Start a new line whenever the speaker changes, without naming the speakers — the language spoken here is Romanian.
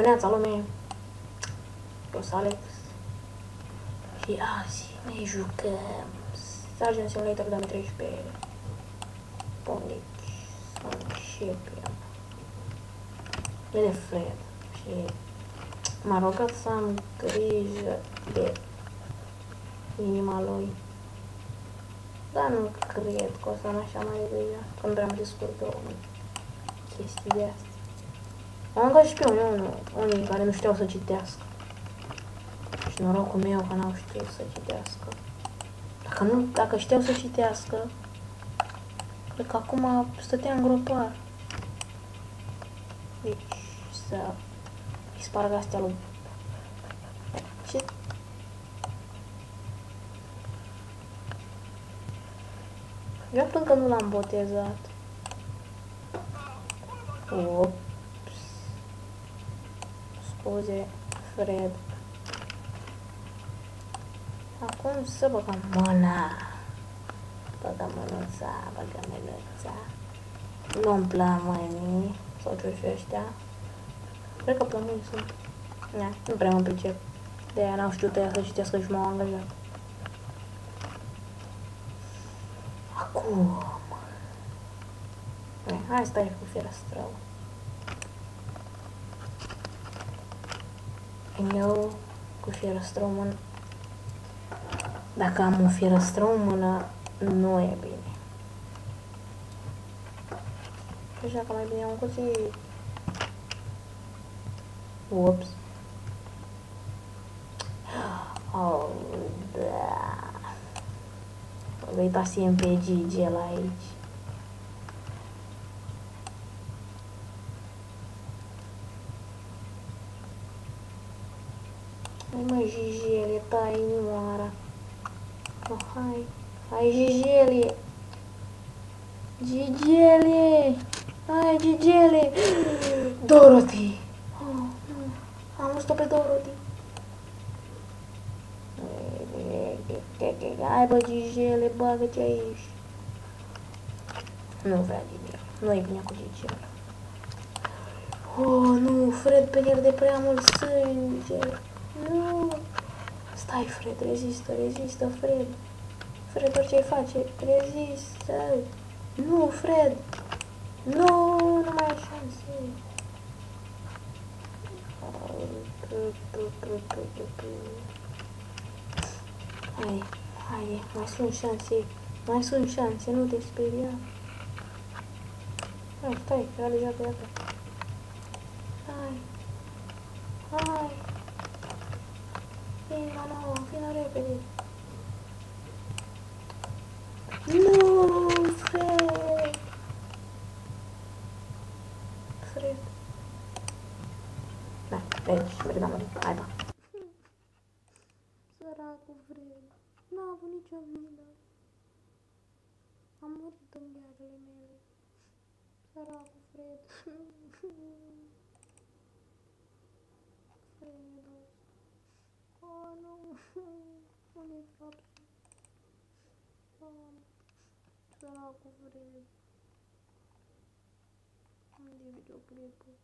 Neața lume, eu sunt Alex și azi ne jucăm Surgeon Simulator 2013. Bun, deci să începem. E de Fred și m-a rugat să am grijă de inima lui. Dar nu cred că o să am așa mai grijă, că nu prea mă descurc eu în chestii de astea. Am încă și pe unii care nu știau să citească. Și norocul meu că n-au știut să citească. Dacă știau să citească, cred că acum stătea în gropar. Deci să îi spargă astea lui. Ce? Eu încă nu l-am botezat. Ops. Scuze, Fred. Acum să băgăm mâna. Băgăm mânuța. Nu-mi plămânii. Sau ce și ăștia. Cred că plămânii sunt. Nu prea mă pricep. De-aia n-au știut ea să citească și m-au angajat. Acum. Hai stai cu ferestrău. Eu cu ferestrău în mână. Dacă am un ferestrău în mână, nu e bine. Așa că mai bine am un cuțit. Ups. Oh, da. Îi pasiem pe Gigi la aici. Hai mă, Gigele, tai inimoara. Oh, hai, Gigele. Gigele. Hai, Gigele. Dorothy. Oh, nu. Am văzut-o pe Dorothy. Hai, bă, Gigele, bagă-te aici. Nu vrea Gigele. Nu e bine cu Gigele. Oh, nu, Fred pierde prea mult sânge. Nu. Stai, Fred, rezistă, Fred. Fred, orice-i face, rezistă. Nu, Fred. Nu, nu mai ai șanse. Hai, mai sunt șanse, nu te speria. Hai, stai, realizat, iată. Hai. Vină repede. Nu, Fred. Da, deci, Fred a murit. Hai, da. Săracul Fred. N-a avut nicio vină. Am murit în ghearele mele. Săracul Fred. Fred. Oh, nu. Unde-i faptul? Săracul Fred. Unde-i videoclipul?